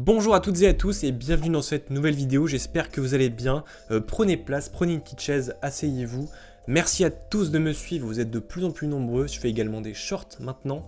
Bonjour à toutes et à tous et bienvenue dans cette nouvelle vidéo, j'espère que vous allez bien. Prenez place, prenez une petite chaise, asseyez-vous. Merci à tous de me suivre, vous êtes de plus en plus nombreux, je fais également des shorts maintenant.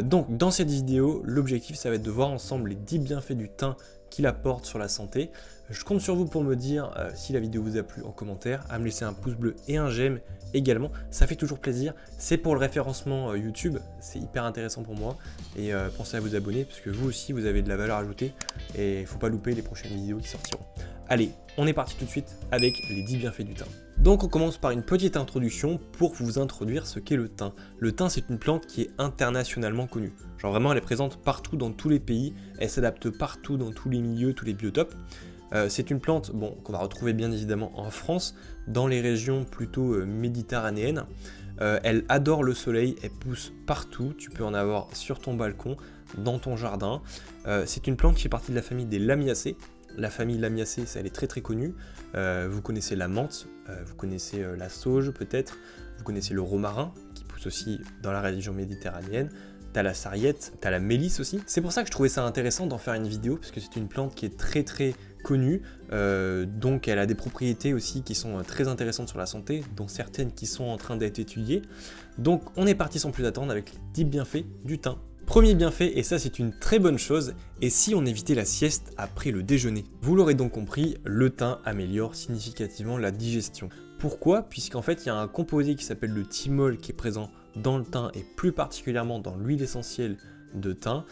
Donc dans cette vidéo, l'objectif ça va être de voir ensemble les 10 bienfaits du thym qu'il apporte sur la santé. Je compte sur vous pour me dire si la vidéo vous a plu en commentaire, à me laisser un pouce bleu et un j'aime également, ça fait toujours plaisir. C'est pour le référencement YouTube, c'est hyper intéressant pour moi. Et pensez à vous abonner parce que vous aussi vous avez de la valeur ajoutée et il ne faut pas louper les prochaines vidéos qui sortiront. Allez, on est parti tout de suite avec les 10 bienfaits du thym. Donc on commence par une petite introduction pour vous introduire ce qu'est le thym. Le thym c'est une plante qui est internationalement connue. Genre vraiment elle est présente partout dans tous les pays, elle s'adapte partout dans tous les milieux, tous les biotopes. C'est une plante qu'on va retrouver bien évidemment en France, dans les régions plutôt méditerranéennes. Elle adore le soleil, elle pousse partout, tu peux en avoir sur ton balcon, dans ton jardin. C'est une plante qui fait partie de la famille des Lamiacées. La famille Lamiacées, elle est très très connue. Vous connaissez la menthe, vous connaissez la sauge peut-être, vous connaissez le romarin qui pousse aussi dans la région méditerranéenne. T'as la sarriette, t'as la mélisse aussi. C'est pour ça que je trouvais ça intéressant d'en faire une vidéo, parce que c'est une plante qui est très très connue, donc elle a des propriétés aussi qui sont très intéressantes sur la santé, dont certaines qui sont en train d'être étudiées. Donc on est parti sans plus attendre avec les 10 bienfaits du thym. Premier bienfait, et ça c'est une très bonne chose, et si on évitait la sieste après le déjeuner. Vous l'aurez donc compris, le thym améliore significativement la digestion. Pourquoi? Puisqu'en fait il y a un composé qui s'appelle le thymol qui est présent dans le thym et plus particulièrement dans l'huile essentielle de thym.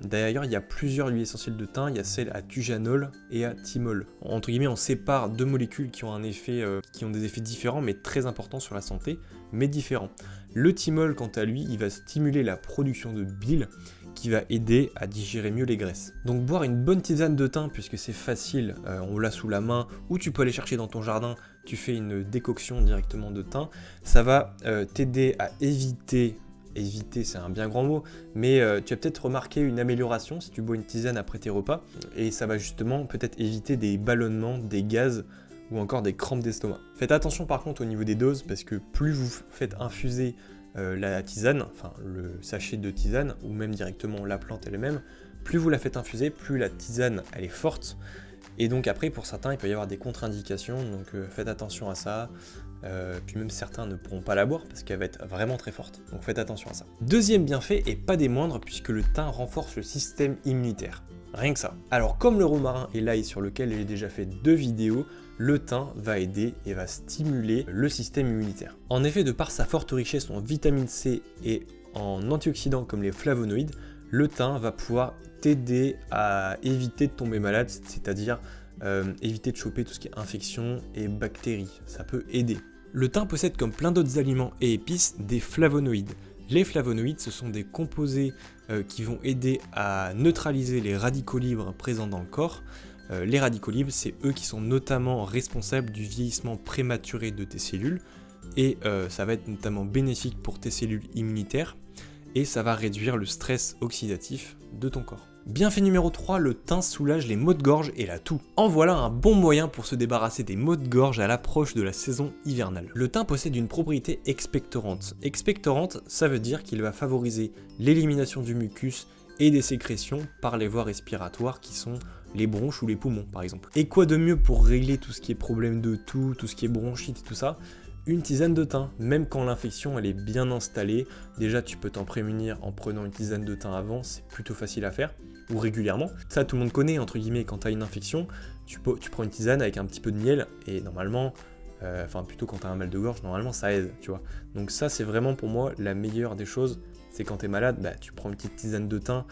D'ailleurs il y a plusieurs huiles essentielles de thym, il y a celle à thujanol et à thymol. Entre guillemets on sépare deux molécules qui ont un effet, qui ont des effets différents mais très importants sur la santé, mais différents. Le thymol quant à lui il va stimuler la production de bile qui va aider à digérer mieux les graisses. Donc boire une bonne tisane de thym puisque c'est facile, on l'a sous la main ou tu peux aller chercher dans ton jardin, tu fais une décoction directement de thym, ça va t'aider à éviter c'est un bien grand mot, mais tu as peut-être remarqué une amélioration si tu bois une tisane après tes repas et ça va justement peut-être éviter des ballonnements, des gaz ou encore des crampes d'estomac. Faites attention par contre au niveau des doses parce que plus vous faites infuser la tisane, enfin le sachet de tisane ou même directement la plante elle-même, plus vous la faites infuser, plus la tisane elle est forte et donc après pour certains il peut y avoir des contre-indications donc faites attention à ça, puis même certains ne pourront pas la boire parce qu'elle va être vraiment très forte, donc faites attention à ça. Deuxième bienfait et pas des moindres puisque le thym renforce le système immunitaire. Rien que ça. Alors comme le romarin et l'ail sur lequel j'ai déjà fait 2 vidéos, le thym va aider et va stimuler le système immunitaire. En effet, de par sa forte richesse en vitamine C et en antioxydants comme les flavonoïdes, le thym va pouvoir t'aider à éviter de tomber malade, c'est-à-dire éviter de choper tout ce qui est infection et bactéries. Ça peut aider. Le thym possède comme plein d'autres aliments et épices des flavonoïdes. Les flavonoïdes, ce sont des composés qui vont aider à neutraliser les radicaux libres présents dans le corps. Les radicaux libres, c'est eux qui sont notamment responsables du vieillissement prématuré de tes cellules et ça va être notamment bénéfique pour tes cellules immunitaires et ça va réduire le stress oxydatif de ton corps. Bienfait numéro 3, le thym soulage les maux de gorge et la toux. En voilà un bon moyen pour se débarrasser des maux de gorge à l'approche de la saison hivernale. Le thym possède une propriété expectorante. Expectorante, ça veut dire qu'il va favoriser l'élimination du mucus et des sécrétions par les voies respiratoires qui sont les bronches ou les poumons par exemple. Et quoi de mieux pour régler tout ce qui est problème de toux, tout ce qui est bronchite et tout ça? Une tisane de thym, même quand l'infection elle est bien installée, déjà tu peux t'en prémunir en prenant une tisane de thym avant, c'est plutôt facile à faire, ou régulièrement. Ça tout le monde connaît entre guillemets, quand tu as une infection, tu prends une tisane avec un petit peu de miel et normalement, enfin plutôt quand tu as un mal de gorge, normalement ça aide, tu vois. Donc ça c'est vraiment pour moi la meilleure des choses, c'est quand tu es malade, tu prends une petite tisane de thym,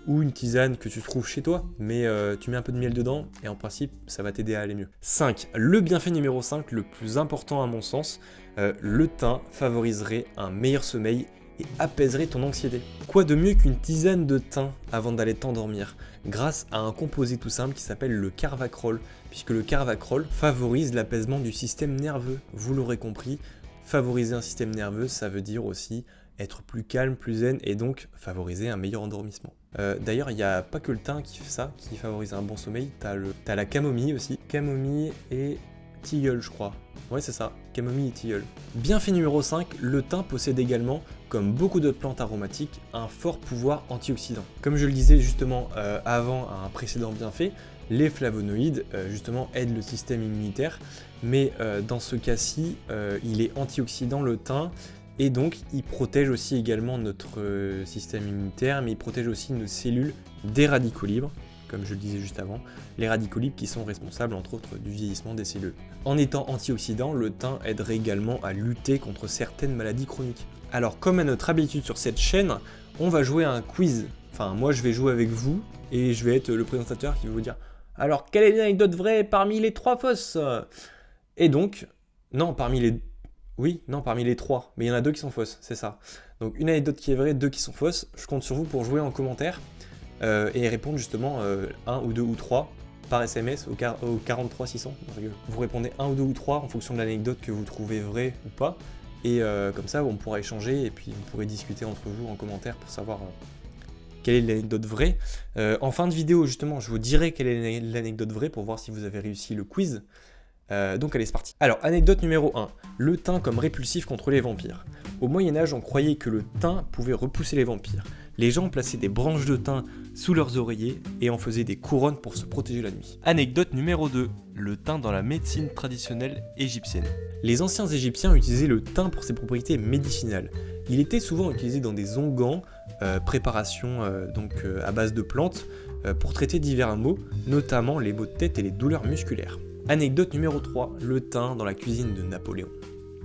ou une tisane que tu trouves chez toi, mais tu mets un peu de miel dedans et en principe ça va t'aider à aller mieux. 5. Le bienfait numéro 5, le plus important à mon sens, le thym favoriserait un meilleur sommeil et apaiserait ton anxiété. Quoi de mieux qu'une tisane de thym avant d'aller t'endormir, grâce à un composé tout simple qui s'appelle le carvacrol, puisque le carvacrol favorise l'apaisement du système nerveux. Vous l'aurez compris, favoriser un système nerveux, ça veut dire aussi être plus calme, plus zen et donc favoriser un meilleur endormissement. D'ailleurs, il n'y a pas que le thym qui fait ça, qui favorise un bon sommeil, t'as la camomille aussi. Camomille et tilleul, je crois. Ouais, c'est ça, camomille et tilleul. Bienfait numéro 5, le thym possède également, comme beaucoup d'autres plantes aromatiques, un fort pouvoir antioxydant. Comme je le disais justement avant à un précédent bienfait, les flavonoïdes justement aident le système immunitaire, mais dans ce cas-ci, il est antioxydant le thym, et donc il protège aussi également notre système immunitaire, mais il protège aussi nos cellules des radicaux libres, comme je le disais juste avant, les radicaux libres qui sont responsables entre autres du vieillissement des cellules. En étant antioxydant, le thym aiderait également à lutter contre certaines maladies chroniques. Alors comme à notre habitude sur cette chaîne, on va jouer à un quiz. Enfin moi je vais jouer avec vous et je vais être le présentateur qui va vous dire « Alors quelle est l'anecdote vraie parmi les 3 fausses ?» Et donc, non parmi les 3, mais il y en a 2 qui sont fausses, c'est ça. Donc une anecdote qui est vraie, 2 qui sont fausses. Je compte sur vous pour jouer en commentaire et répondre justement 1 ou 2 ou 3 par SMS au 43 600. Vous répondez 1 ou 2 ou 3 en fonction de l'anecdote que vous trouvez vraie ou pas. Et comme ça, on pourra échanger et puis on pourrait discuter entre vous en commentaire pour savoir quelle est l'anecdote vraie. En fin de vidéo, justement, je vous dirai quelle est l'anecdote vraie pour voir si vous avez réussi le quiz. Donc allez, c'est parti. Alors, anecdote numéro 1. Le thym comme répulsif contre les vampires. Au Moyen-Âge, on croyait que le thym pouvait repousser les vampires. Les gens plaçaient des branches de thym sous leurs oreillers et en faisaient des couronnes pour se protéger la nuit. Anecdote numéro 2. Le thym dans la médecine traditionnelle égyptienne. Les anciens Égyptiens utilisaient le thym pour ses propriétés médicinales. Il était souvent utilisé dans des onguents, préparations à base de plantes, pour traiter divers maux, notamment les maux de tête et les douleurs musculaires. Anecdote numéro 3, le thym dans la cuisine de Napoléon.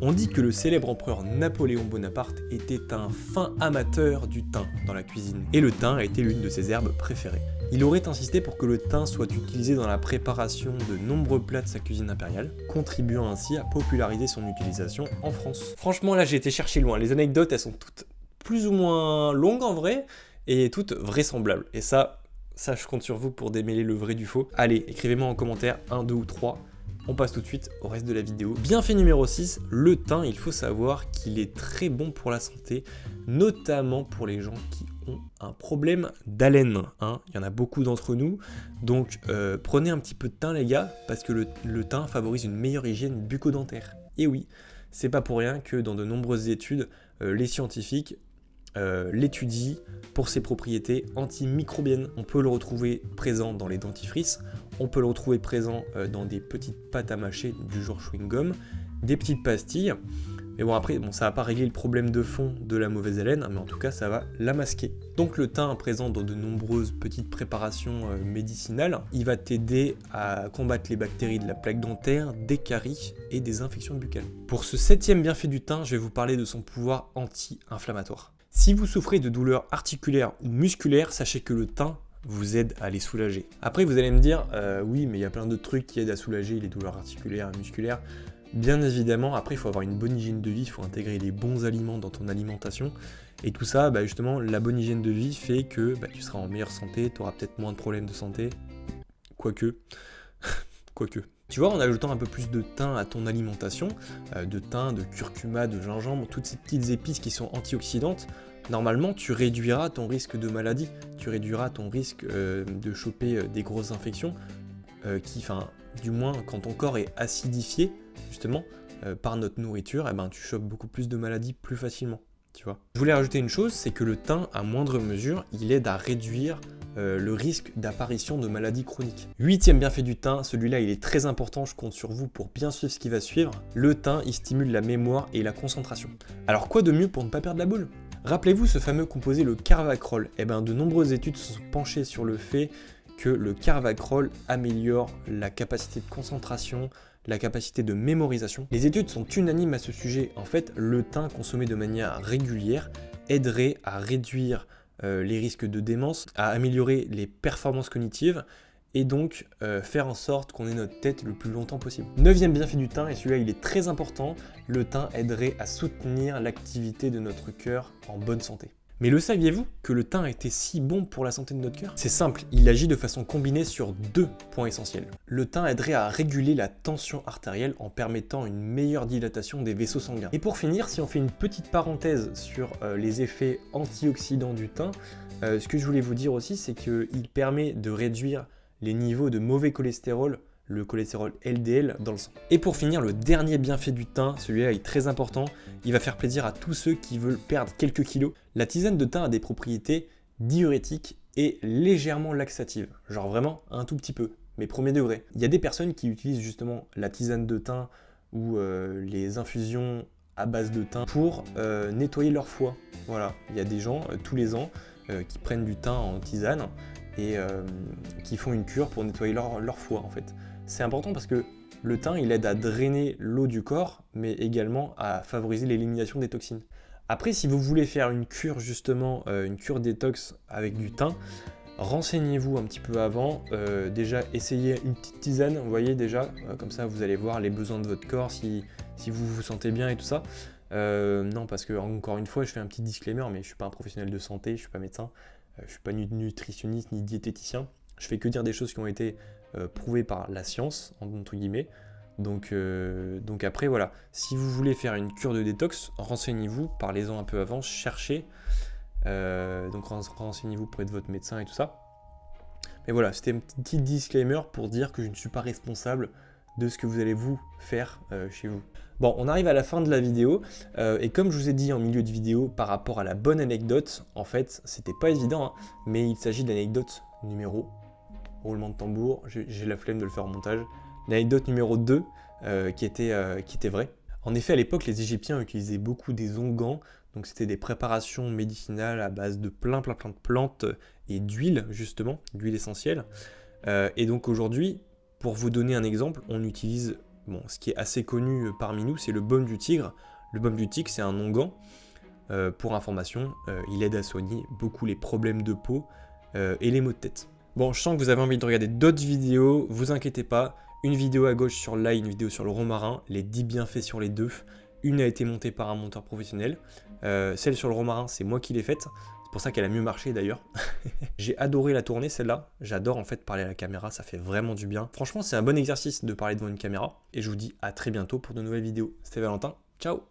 On dit que le célèbre empereur Napoléon Bonaparte était un fin amateur du thym dans la cuisine, et le thym a été l'une de ses herbes préférées. Il aurait insisté pour que le thym soit utilisé dans la préparation de nombreux plats de sa cuisine impériale, contribuant ainsi à populariser son utilisation en France. Franchement là j'ai été chercher loin, les anecdotes elles sont toutes plus ou moins longues en vrai, et toutes vraisemblables, et ça je compte sur vous pour démêler le vrai du faux. Allez, écrivez-moi en commentaire 1, 2 ou 3. On passe tout de suite au reste de la vidéo. Bienfait numéro 6, le thym, il faut savoir qu'il est très bon pour la santé, notamment pour les gens qui ont un problème d'haleine. Il y en a beaucoup d'entre nous, donc prenez un petit peu de thym les gars, parce que le thym favorise une meilleure hygiène bucco-dentaire. Et oui, c'est pas pour rien que dans de nombreuses études, les scientifiques l'étudie pour ses propriétés antimicrobiennes. On peut le retrouver présent dans les dentifrices, on peut le retrouver présent dans des petites pâtes à mâcher du genre chewing-gum, des petites pastilles, mais bon après ça va pas régler le problème de fond de la mauvaise haleine, mais en tout cas ça va la masquer. Donc le thym présent dans de nombreuses petites préparations médicinales, il va t'aider à combattre les bactéries de la plaque dentaire, des caries et des infections buccales. Pour ce 7e bienfait du thym, je vais vous parler de son pouvoir anti-inflammatoire. Si vous souffrez de douleurs articulaires ou musculaires, sachez que le thym vous aide à les soulager. Après vous allez me dire, oui mais il y a plein d'autres trucs qui aident à soulager les douleurs articulaires et musculaires. Bien évidemment, après il faut avoir une bonne hygiène de vie, il faut intégrer les bons aliments dans ton alimentation. Et tout ça, justement, la bonne hygiène de vie fait que tu seras en meilleure santé, tu auras peut-être moins de problèmes de santé. Quoique. Tu vois, en ajoutant un peu plus de thym à ton alimentation, de thym, de curcuma, de gingembre, toutes ces petites épices qui sont antioxydantes, normalement tu réduiras ton risque de maladie, tu réduiras ton risque de choper des grosses infections, du moins quand ton corps est acidifié, justement, par notre nourriture, tu chopes beaucoup plus de maladies plus facilement, tu vois. Je voulais rajouter une chose, c'est que le thym, à moindre mesure, il aide à réduire le risque d'apparition de maladies chroniques. 8e bienfait du thym, celui-là il est très important, je compte sur vous pour bien suivre ce qui va suivre. Le thym, il stimule la mémoire et la concentration. Alors quoi de mieux pour ne pas perdre la boule ? Rappelez-vous ce fameux composé, le carvacrol. De nombreuses études se sont penchées sur le fait que le carvacrol améliore la capacité de concentration, la capacité de mémorisation. Les études sont unanimes à ce sujet. En fait, le thym consommé de manière régulière aiderait à réduire les risques de démence, à améliorer les performances cognitives et donc faire en sorte qu'on ait notre tête le plus longtemps possible. 9e bienfait du thym, et celui-là il est très important, le thym aiderait à soutenir l'activité de notre cœur en bonne santé. Mais le saviez-vous que le thym était si bon pour la santé de notre cœur ? C'est simple, il agit de façon combinée sur 2 points essentiels. Le thym aiderait à réguler la tension artérielle en permettant une meilleure dilatation des vaisseaux sanguins. Et pour finir, si on fait une petite parenthèse sur les effets antioxydants du thym, ce que je voulais vous dire aussi, c'est qu'il permet de réduire les niveaux de mauvais cholestérol le cholestérol LDL dans le sang. Et pour finir, le dernier bienfait du thym, celui-là est très important, il va faire plaisir à tous ceux qui veulent perdre quelques kilos. La tisane de thym a des propriétés diurétiques et légèrement laxatives, genre vraiment un tout petit peu, mais premier degré. Il y a des personnes qui utilisent justement la tisane de thym ou les infusions à base de thym pour nettoyer leur foie. Voilà, il y a des gens tous les ans qui prennent du thym en tisane et qui font une cure pour nettoyer leur foie en fait. C'est important parce que le thym il aide à drainer l'eau du corps mais également à favoriser l'élimination des toxines. Après si vous voulez faire une cure justement, une cure détox avec du thym, renseignez-vous un petit peu avant, déjà essayez une petite tisane, vous voyez déjà, comme ça vous allez voir les besoins de votre corps, si vous vous sentez bien et tout ça. Non parce que encore une fois je fais un petit disclaimer mais je suis pas un professionnel de santé, je suis pas médecin, je suis pas nutritionniste ni diététicien, je fais que dire des choses qui ont été prouvées par la science, entre guillemets. Donc après voilà, si vous voulez faire une cure de détox, renseignez-vous, parlez-en un peu avant, cherchez. Donc renseignez-vous auprès de votre médecin et tout ça. Mais voilà, c'était un petit disclaimer pour dire que je ne suis pas responsable de ce que vous allez vous faire chez vous. Bon, on arrive à la fin de la vidéo, et comme je vous ai dit en milieu de vidéo, par rapport à la bonne anecdote, en fait, c'était pas évident, hein, mais il s'agit de l'anecdote numéro, roulement de tambour, j'ai la flemme de le faire en montage, l'anecdote numéro 2, qui était vraie. En effet, à l'époque, les Égyptiens utilisaient beaucoup des onguents, donc c'était des préparations médicinales à base de plein de plantes et d'huile, justement, d'huile essentielle. Et donc aujourd'hui, pour vous donner un exemple, on utilise, bon, ce qui est assez connu parmi nous, c'est le baume du tigre. Le baume du tigre, c'est un onguent. Pour information, il aide à soigner beaucoup les problèmes de peau et les maux de tête. Bon, je sens que vous avez envie de regarder d'autres vidéos, vous inquiétez pas. Une vidéo à gauche sur l'ail, une vidéo sur le romarin, les 10 bienfaits sur les deux. Une a été montée par un monteur professionnel. Celle sur le romarin, c'est moi qui l'ai faite. C'est pour ça qu'elle a mieux marché d'ailleurs. J'ai adoré la tourner celle-là. J'adore en fait parler à la caméra, ça fait vraiment du bien. Franchement, c'est un bon exercice de parler devant une caméra. Et je vous dis à très bientôt pour de nouvelles vidéos. C'était Valentin, ciao!